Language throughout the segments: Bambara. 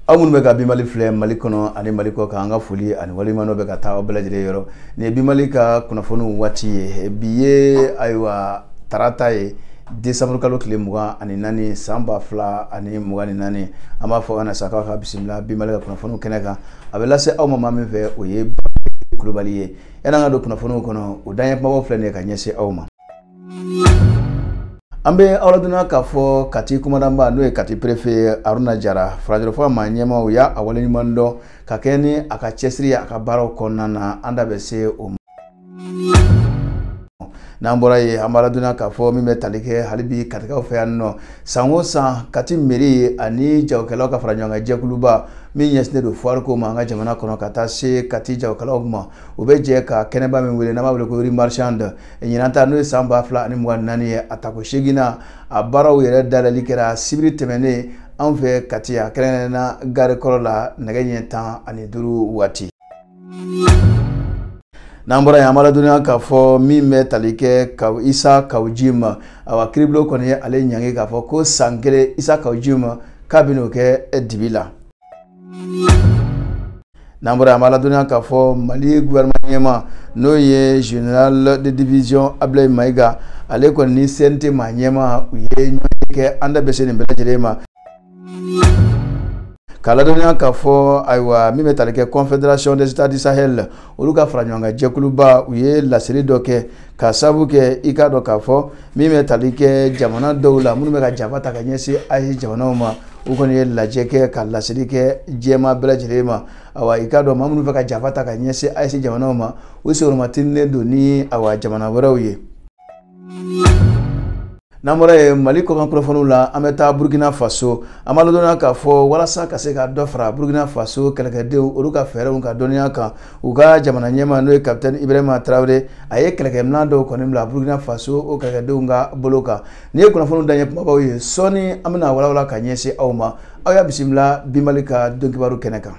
Amun be ka bimali filɛ Mali kɔnɔ ani Mali kɔ kan ka foli ani walimano be ka taa bɛɛ lajɛlen yɔrɔ ni bimali ka kunnafoni waati ye bi ye aywa tarata ye décembre kalo tile 24 san 2024 an b'a fɔ ana saka ka bisimila bimali ka kunnafoni kɛnɛ kan a bɛ lase aw ma min fɛ o ye Kulubali ye yana ka don kunnafoniw kɔnɔ o dan ye kumabaw filɛ ne ka ɲɛsin aw ma. An bɛ aw ladonna k'a fɔ Kati kumadanba n'o ye Kati préfet Aruna Jara farajɛlɛfɔ maa ɲɛmaaw y'a waleɲuman dɔn ka kɛ ni a ka cɛsiri a ka baaraw kɔnɔna na an da bɛ se o ma. N'an bɔra ye an b'a ladonna k'a fɔ min bɛ tali kɛ hali bi Katikaw fɛ yan nɔ san o san Kati mairie ani jagokɛlaw ka fara ɲɔgɔn kan jɛkuluba min ɲɛsinnen don foire ko ma an ka jamana kɔnɔ ka taa se Kati jagokɛlaw ma u bɛ jɛ ka kɛnɛba min wele n'an b'a wele ko rue marchande ɲinan ta n'o ye san 2024 ye a tako 8nan a baaraw yɛrɛ dayɛlɛli kɛra sibiri tɛmɛnen an fɛ Kati a kɛrɛnkɛrɛnnena gare kɔrɔ la nɛgɛ ɲɛ 15 waati. N'an bɔra yen an b'a ladonna k'a fɔ min bɛ tali kɛ Isa Kawujima awa kiribulon kɔni ye ale ɲangi k'a fɔ ko san 1 Isa Kawujima k'a bɛn'o kɛ dibi la. N'an bɔra yen an b'a ladonna k'a fɔ Mali gouvernement ɲɛma n'o ye général de division Ablaye Mayiga ale kɔni ni CNT maa ɲɛma u ye ɲɔgɔn kɛ an da bɛ se nin bɛɛ lajɛlen ma. K'a ladonna k'a fɔ ayiwa min bɛ tali kɛ Confédération des États du Sahel olu ka fara ɲɔgɔn kan jɛkuluba u ye laseli dɔ kɛ ka sababu kɛ i k'a dɔn k'a fɔ min bɛ tali kɛ jamana dɔw la minnu bɛ ka janfa ta ka ɲɛsin ayi jamanaw ma u kɔni ye lajɛ kɛ ka laseli kɛ diɲɛma bɛɛ lajɛlen ma awa i k'a dɔn maa minnu fɛ ka janfa ta ka ɲɛsin ayi jamanaw ma u sigiyɔrɔmatinen don ni awa jamana wɛrɛw ye. N'an bɔra ye Mali kɔkan kunnafoniw la an bɛ taa Burkina Faso an b'a ladonna k'a fɔ walasa ka se ka dɔ fara Burkina Faso kɛlɛkɛdenw olu ka fɛɛrɛw ka dɔnniya kan u ka jamana ɲɛmaa n'o ye capitaine Ibrahima Traoré a ye kɛlɛkɛminɛn dɔw kɔni bila Burkina Faso o kɛlɛkɛdenw ka bolo kan ni ye kunnafoniw daɲɛ kumabaw ye sɔɔni an bɛna walawala ka ɲɛsin aw ma aw y'a bisimila bimali ka dɔnkibaru kɛnɛ kan.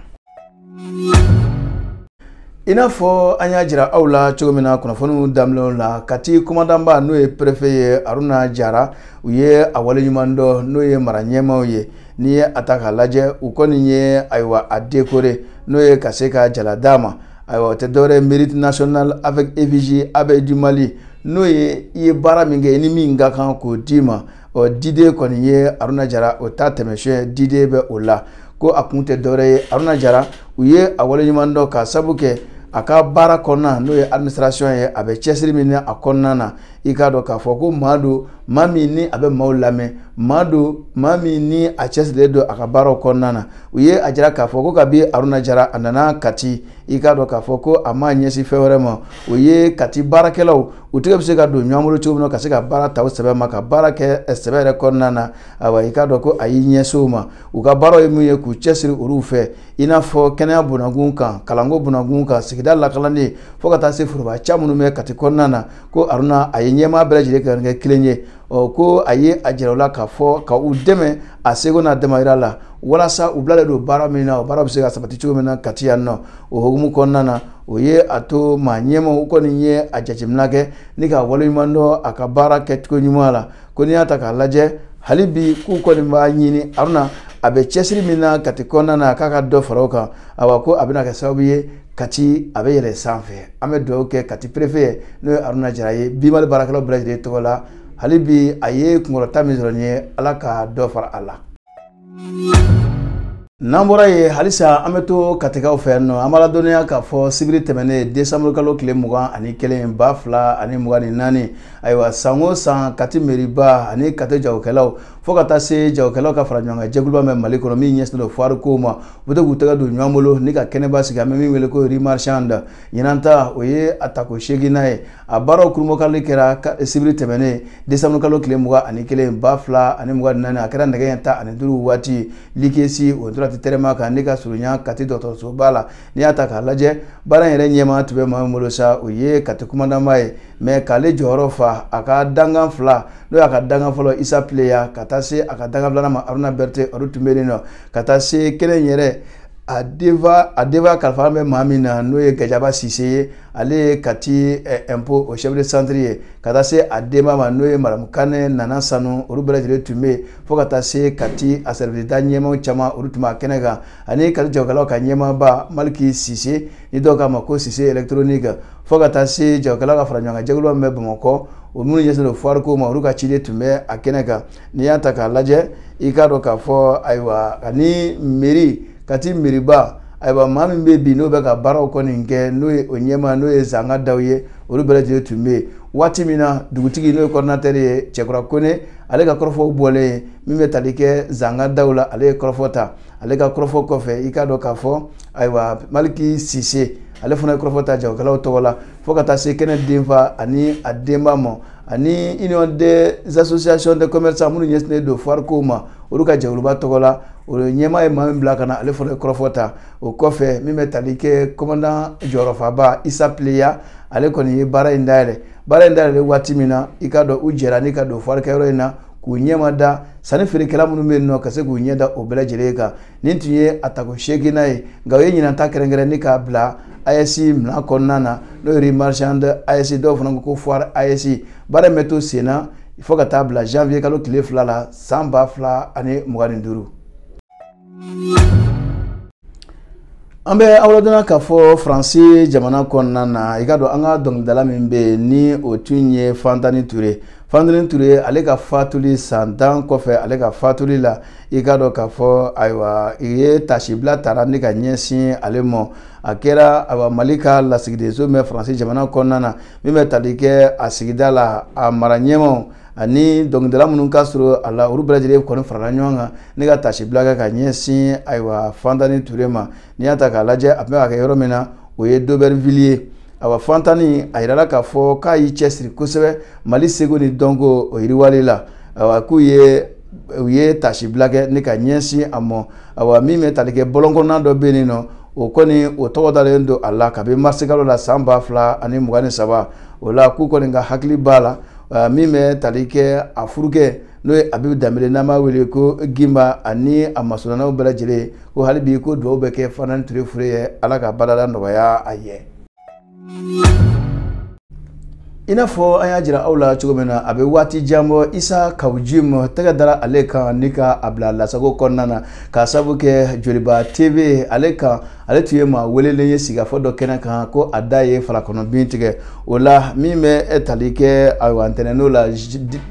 I n'a fɔ an y'a jira aw la cogo min na kunnafoniw daminɛw la Kati kumadanba n'o ye préfet ye Aruna Jara u ye a waleɲuman dɔn n'o ye mara ɲɛmaaw ye n'i ye a ta k'a lajɛ u kɔni ye ayiwa a décoré n'o ye ka se ka jala d'a ma ayiwa o tɛ dɔwɛrɛ mérite national avec effigie Abbé du Mali n'o ye i ye baara min kɛ ni min ka kan k'o d'i ma Dide kɔni ye Aruna Jara o ta tɛmɛsiyɛn Dide bɛ o la ko a kun tɛ dɔwɛrɛ ye Aruna Jara u ye a waleɲuman dɔn ka sababu kɛ a ka baara kɔnɔna n'o ye administration ye a bɛ cɛsiri min na a kɔnɔna na i k'a dɔn k'a fɔ ko maa don maa min ni a bɛ maaw lamɛn maa don maa min ni a cɛsirilen don a ka baaraw kɔnɔna na u ye a jira k'a fɔ ko kabi Aruna Jara a nana Kati i k'a dɔn k'a fɔ ko a ma ɲɛsin fɛn wɛrɛ ma o ye Kati baarakɛlaw u tɛgɛ bɛ se ka don ɲɔgɔn bolo cogo min na ka se ka baara ta o sɛbɛn ma ka baara kɛ sɛbɛn yɛrɛ kɔnɔna na awa i k'a dɔn ko a y'i ɲɛsin o ma u ka baaraw ye mun ye k'u cɛsiri olu fɛ i n'a fɔ kɛnɛya bunakun kan kalanko bunakun kan sigida lakalani fo ka taa se foroba caman minnu bɛ Kati kɔnɔna na ko Aruna a ye ɲɛmaa bɛɛ lajɛlen kɛ kelen ye ko a ye a jira u la k'a fɔ ka u dɛmɛ a seko n'a damayira la walasa u bilalen don baara min na o baara bɛ se ka sabati cogo min na Kati yan nɔ o hukumu kɔnɔna na o ye a to maa ɲɛmaaw u kɔni ye a jateminɛ kɛ ni ka waleɲuman dɔn a ka baara kɛcogo ɲuman la ko n'i y'a ta k'a lajɛ hali bi k'u kɔni b'a ɲini Aruna a bɛ cɛsiri min na Kati kɔnɔna na k'a ka dɔ fara o kan awa ko a bɛna kɛ sababu ye Kati a bɛ yɛlɛ sanfɛ an bɛ dugawu kɛ Kati préfet ye n'o ye Aruna Jara ye bimali baarakɛlaw bɛɛ lajɛlen tɔgɔ la hali bi a ye kunkɔrɔta min sɔrɔ nin ye Ala ka dɔ fara a la. N'an bɔra ye halisa an bɛ to Katikaw fɛ yan nɔ an b'a ladɔnniya k'a fɔ sibiri tɛmɛnen décembre kalo tile 21 2024 ayiwa san o san Kati mairiba ani Kati jagokɛlaw fo ka taa se jagokɛlaw ka fara ɲɔgɔn kan jɛkuluba bɛ Mali kɔnɔ min ɲɛsinnen don foire ko ma u bɛ to k'u tɛgɛ don ɲɔgɔn bolo ni ka kɛnɛba sigi an bɛ min wele ko rue marchande ɲinan ta o ye a tako 8nan ye a baaraw kurumɔkali kɛra sibiri tɛmɛnen décembre kalo tile 21 2024 a kɛra nɛgɛ ɲɛ 15 waati likesi o tora tɛrɛma kan ne ka surunya Kati dɔgɔtɔrɔsoba la n'i y'a ta k'a lajɛ baara in yɛrɛ ɲɛmaa tun bɛ maa min bolo sa o ye Kati kumadanba ye mais k'ale jɔyɔrɔ fa a ka dangan fila n'o y'a ka dangan fɔlɔ Isa Pleya ka taa se a ka dangan filanan ma Aruna Berete olu tun bɛ yen nɔ ka taa se kelen yɛrɛ a deva kalifa bɛ maa min na n'o ye Gajaba Sise ye ale ye kati impôt au chef de centre ye ka taa se a denba ma n'o ye Madamu Kane Nana Sanu olu bɛɛ lajɛlen tun bɛ fo ka taa se kati a servita ɲɛmaw caman olu tun b'a kɛnɛ kan ani kati jagokɛlaw ka ɲɛmaaba Maliki Sise ni dɔw k'a ma ko Sise électronique fo ka taa se jagokɛlaw ka fara ɲɔgɔn kan jɛkulu min bɛ Bamakɔ o minnu ɲɛsinnen don foire ko ma olu ka ciden tun bɛ a kɛnɛ kan n'i y'a ta k'a lajɛ i k'a dɔn k'a fɔ ayiwa ani mairie kati mairie-ba ayiwa maa min bɛ bi n'o bɛ ka baaraw kɔni kɛ n'o ye o ɲɛmaa n'o ye Zanga Daw ye olu bɛɛ lajɛlen tun bɛ yen waati min na dugutigi n'o ye coordinateur ye Cɛkura Kone ale ka kɔrɔfɔw bɔlen min bɛ tali kɛ Zanga Daw la ale ye kɔrɔfɔ ta ale ka kɔrɔfɔ kɔfɛ i k'a dɔn k'a fɔ ayiwa Maliki Sise ale fana ye kɔrɔfɔ ta jagokɛlaw tɔgɔ la fo ka taa se kɛnɛ denfa ani a denba ma ani union des associations de commerçants minnu ɲɛsinnen don foire ko ma olu ka jɛkuluba tɔgɔ la o ɲɛmaa ye maa min bila ka na ale fana ye kɔrɔfɔ ta o kɔfɛ min bɛ tali kɛ commandant jɔyɔrɔfaba Isa Pleya ale kɔni ye baara in dayɛlɛ waati min na i k'a dɔn u jɛra ni ka don foire kɛyɔrɔ in na k'u ɲɛma da sanni feerekɛla minnu bɛ yen nɔ ka se k'u ɲɛ da o bɛɛ lajɛlen kan nin tun ye a tako seeginna ye nka o ye ɲinanta kɛrɛnkɛrɛnni k'a bila AES minɛn kɔnɔna na n'o ye marchand AES dɔw fana ko foire AES baara in bɛ to sen na fo ka taa bila janvier kalo tile 2 la san 2025. An bɛ aw ladɔnniya k'a fɔ Faransi jamana kɔnɔna na i ka dɔn an ka dɔnkilidala min bɛ yen ni o tun ye Fantani Ture ale ka fatuli san 10 kɔfɛ ale ka fatuli la i ka dɔn k'a fɔ ayiwa i ye tasibila taara ni ka ɲɛsin ale ma a kɛra ayiwa Mali ka lasigidenso mɛn Faransi jamana kɔnɔna na min bɛ tali kɛ a sigida la a mara ɲɛmaw ani dɔnkilidala minnu ka sɔrɔ a la olu bɛɛ lajɛlen kɔni farala ɲɔgɔn kan ne ka tasibila kɛ ka ɲɛsin ayiwa Fantani Ture ma n'i y'a ta k'a lajɛ a bɛ ka kɛ yɔrɔ min na o ye D'Aubervilliers ye awa Fantani a yirala k'a fɔ k'a y'i cɛsiri kosɛbɛ Mali seko ni dɔnko o yiriwali la awa k'u ye tasibila kɛ ni ka ɲɛsin a ma awa min bɛ tali kɛ bɔlɔnkɔnɔna dɔ bɛ yen nɔ o kɔni o tɔgɔ dalen don a la kabi mars kalo la san 2023 o la k'u kɔni ka hakili b'a la min bɛ tali kɛ a furukɛ n'o ye Abibu Danbele n'an b'a wele ko Gimba ani a masɔnnanaw bɛɛ lajɛlen ko hali bi ko dugawu bɛ kɛ Fantani Ture fure ye Ala ka baarada nɔgɔya a ye. I n'a fɔ an y'a jira aw la cogo min na a bɛ waati jan bɔ Isa Kawujim tɛgɛ dara ale kan ni ka a bila lasago kɔnɔna na k'a sababu kɛ Joliba TV ale kan ale tun ye maa welelen ye sigafɔ dɔ kɛnɛ kan ko a da ye falakɔnɔ bin tigɛ o la min bɛ tali kɛ ayiwa ntɛnɛn'o la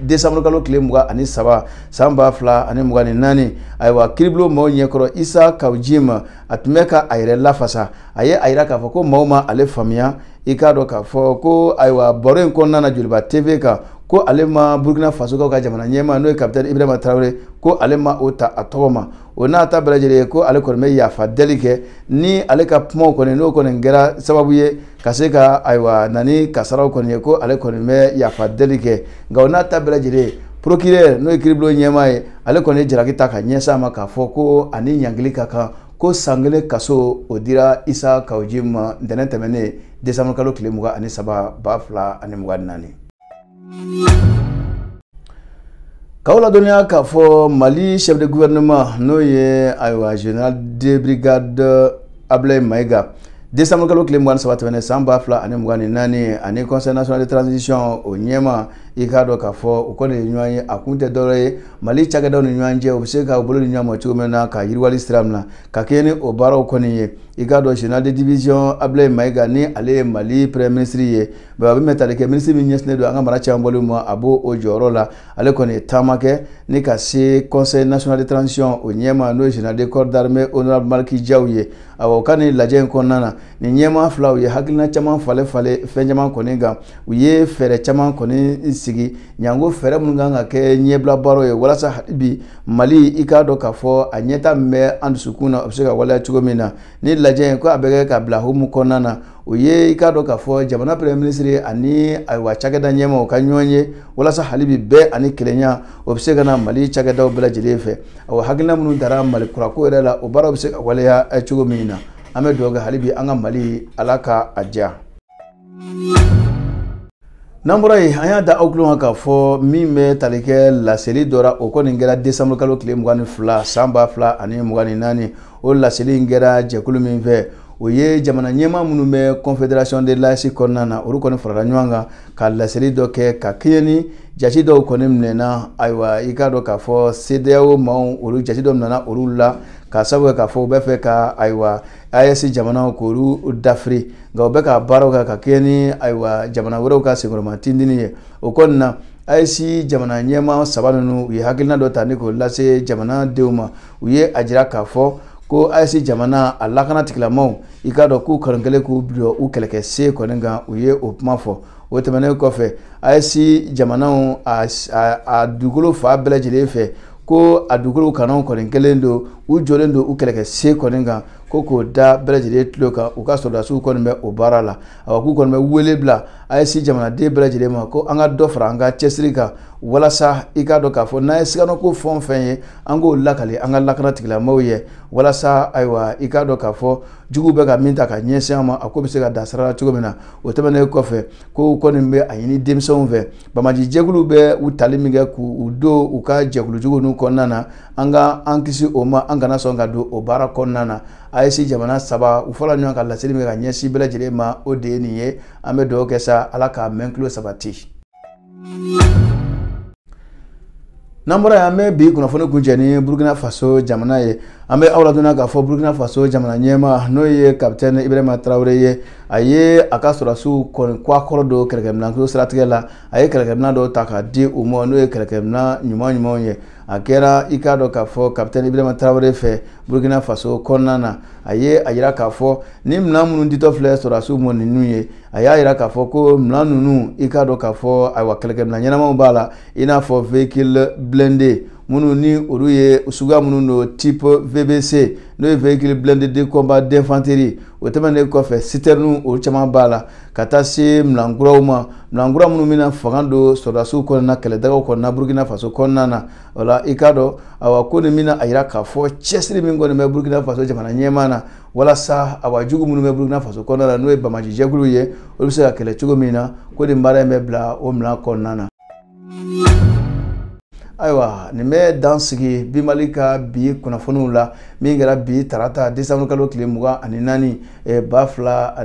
décembre kalo tile 23 san 2024 ayiwa kiribulon maaw ɲɛkɔrɔ Isa Kawujim a tun bɛ ka a yɛrɛ lafasa a ye a yira k'a fɔ ko maaw ma ale faamuya i k'a dɔn k'a fɔ ko ayiwa baro in kɔnɔna na Joliba TV kan ko ale ma Burkina Faso ka jamana ɲɛmaa n'o ye capitaine Ibrahima Traoré ko ale ma o ta a tɔgɔ ma o n'a ta bɛɛ lajɛlen ko ale kɔni bɛ yafa deli kɛ ni ale ka kumaw kɔni n'o kɔni kɛra sababu ye ka se ka ayiwa na ni kasaraw kɔni ye ko ale kɔni bɛ yafa deli kɛ nka o n'a ta bɛɛ lajɛlen procureur n'o ye kiribulon ɲɛmaa ye ale kɔni ye jalaki ta ka ɲɛsin a ma k'a fɔ ko ani ɲankili ka kan ko san 1 kaso o dira Isa Kawujim ma ntɛnɛn tɛmɛnen décembre kalo tile 23 2024. K'aw ladɔnniya k'a fɔ Mali chef de gouvernement n'o ye ayiwa général de brigade Ablaye Maïga décembre kalo tile 23 tɛmɛnen san 2024 ani conseil national de transition o ɲɛma i k'a dɔn k'a fɔ o kɔni ye ɲɔgɔn ye a kun tɛ dɔwɛrɛ ye Mali cakɛdaw ni ɲɔgɔn cɛ u bɛ se ka bolo ni ɲɔgɔn ma cogo min na ka yiriwali sira min na ka kɛ ni o baaraw kɔni ye i k'a dɔn général de division Ablaye Maïga ni ale ye Mali premier ministre ye a bɛ tali kɛ ministre min ɲɛsinnen don an ka mara caman bɔlen ma a b'o jɔyɔrɔ la ale kɔni ye taama kɛ ni ka se conseil national de transition o ɲɛma n'o ye général de corps d'armée honorable Maliki Diaw ye awa o ka nin lajɛ in kɔnɔna na nin ɲɛmaa fila u ye hakilina caman falen fɛn caman kɔni kan u ye fɛɛrɛ caman kɔni sigi ɲango fɛɛrɛ minnu kan ka kɛ ɲɛbila baaraw ye walasa hali bi Mali i k'a dɔn k'a fɔ a ɲɛta min bɛ an dusukun na o bɛ se ka waleya cogo min na ni lajɛ in ko a bɛ kɛ ka bila hukumu kɔnɔna na o ye i k'a dɔn k'a fɔ jamana premier ministre ani ayiwa cakɛda ɲɛmaw ka ɲɔgɔn ye walasa hali bi bɛɛ ani kelenya o bɛ se ka na Mali cakɛdaw bɛɛ lajɛlen fɛ awa hakilina minnu dara Mali kurako yɛrɛ la o baaraw bɛ se ka waleya cogo min na an bɛ dugawu kɛ hali bi an ka Mali Ala ka a diya. N'anbɔra yen an y'a da aw tulo kan k'a fɔ min bɛ tali kɛ laseli dɔra o kɔni kɛra décembre kalo tile 22 san 2024 o laseli in kɛra jɛkulu min fɛ o ye jamana ɲɛmaa minnu bɛ confédération de l'AES kɔnɔna na olu kɔni farala ɲɔgɔn kan ka laseli dɔ kɛ ka kɛɲɛ ni jate dɔw kɔni minɛna ayiwa i k'a dɔn k'a fɔ CEDEAO maaw olu jate dɔ minɛna olu la ka sababu kɛ k'a fɔ u bɛ fɛ ka ayiwa AES jamanaw k'olu dafiri nka u bɛ ka baaraw kɛ ka kɛɲɛ ni ayiwa jamana wɛrɛw ka senkɔrɔma tindini ye o kɔni na AES jamana ɲɛmaa saba ninnu u ye hakilina dɔ ta ni k'o lase jamanadenw ma u ye a jira k'a fɔ ko AES jamana a lakana tigilamaw i k'a dɔn k'u kɔni kɛlen k'u bila u kɛlɛkɛsen kɔni kan u ye o kuma fɔ o tɛmɛnen kɔfɛ AES jamanaw a dugukolo fa bɛɛ lajɛlen fɛ ko a dugukolo kanaw kɔni kɛlen don u jɔlen don u kɛlɛkɛsen kɔni kan ko k'o da bɛɛ lajɛlen tulo kan u ka sɔrɔdasiw kɔni bɛ o baara la awa k'u kɔni bɛ wele bila AES jamanaden bɛɛ lajɛlen ma ko an ka dɔ fara an ka cɛsiri kan walasa i k'a dɔn k'a fɔ n'an ye siganako fɛn o fɛn ye an k'o lakale an ka lakana tigilamaaw ye walasa ayiwa i k'a dɔn k'a fɔ juguw bɛ ka min ta ka ɲɛsin an ma a ko bɛ se ka dan sira la cogo min na o tɛmɛnen kɔfɛ ko kɔni bɛ a ɲini denmisɛnw fɛ bamaji jɛkulu bɛ u tali min kɛ k'u don u ka jɛkulujugu ninnu kɔnɔna na an ka an kisi o ma an kana sɔn ka don o baara kɔnɔna na AES jamana saba u fɔra ɲɔgɔn ka laseli min ka ɲɛsin bɛɛ lajɛlen ma o de ye nin ye an bɛ dugawu kɛ sa ala k'a mɛn tulo sabati. N'an bɔra yen an bɛ bi kunnafoni kuncɛ ni Burkina Faso jamana ye an bɛ aw ladɔnniya k'a fɔ Burkina Faso jamana ɲɛmaa n'o ye capitaine Ibrahima Traoré ye a ye a ka sɔrɔdasiw kɔni kɔ a kɔrɔ don kɛlɛkɛminɛnko siratigɛ la a ye kɛlɛkɛminɛn dɔw ta k'a di u ma n'o ye kɛlɛkɛminɛn ɲumanw ye a kɛra i k'a dɔn k'a fɔ capitaine Ibrahima Traoré fɛ Burkina Faso kɔnɔna na a ye a jira k'a fɔ ni minɛn minnu ditɔ filɛ sɔrɔdasiw ma ninnu ye a y'a jira k'a fɔ ko minɛn ninnu i k'a dɔn k'a fɔ ayiwa kɛlɛkɛminɛn ɲɛnamaw b'a la i n'a fɔ véhicule blindé minnu ni olu ye suguya minnu don type VBC n'o ye véhicule blindé de combat d'infanterie o tɛmɛnen kɔfɛ citerne o caman b'a la ka taa se minɛn kuraw ma minɛn kura minnu bɛna fanga don sɔrɔdasiw kɔnɔna kɛlɛdagaw kɔnɔna Burkina Faso kɔnɔna na o la i k'a dɔn awa ko nin bɛna a jira k'a fɔ cɛsiri min kɔni bɛ Burkina Faso jamana ɲɛmaa na walasa awa jugu minnu bɛ Burkina Faso kɔnɔna na n'o ye bamaji jɛkulu ye olu bɛ se ka kɛlɛ cogo min na ko nin baara in bɛ bila o minɛn kɔnɔna na. Ayiwa nin bɛ dan sigi bi Mali ka bi kunnafoniw la min kɛra bi tarata décembre kalo tile 24 2024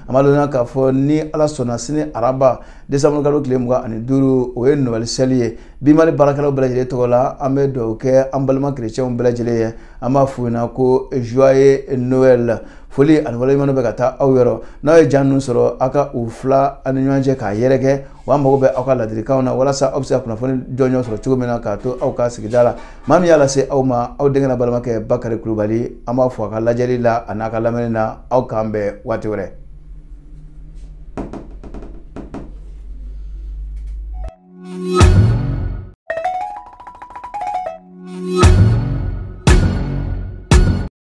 an b'a dɔn k'a fɔ ni ala sɔnna sini araba décembre kalo tile 25 o ye Noël seli ye bi Mali baarakɛlaw bɛɛ lajɛlen tɔgɔ la an bɛ dugawu kɛ an balima chrétiens bɛɛ lajɛlen ye an b'a f'u ɲɛna ko joyeux Noël foli ani waleɲuman bɛ ka taa aw yɔrɔ n'aw ye jan ninnu sɔrɔ aw ka u fila ani ɲɔgɔn cɛ k'a yɛrɛkɛ wa mago bɛ aw ka ladilikanw na walasa aw bɛ se ka kunnafoni jɔnjɔn sɔrɔ cogo min na k'a to aw ka sigida la maa min y'a lase aw ma aw denkɛ balimakɛ Bakari Kulubali an b'a fɔ a ka lajɛli la a n'a ka lamɛnni na aw k'an bɛn waati wɛrɛ.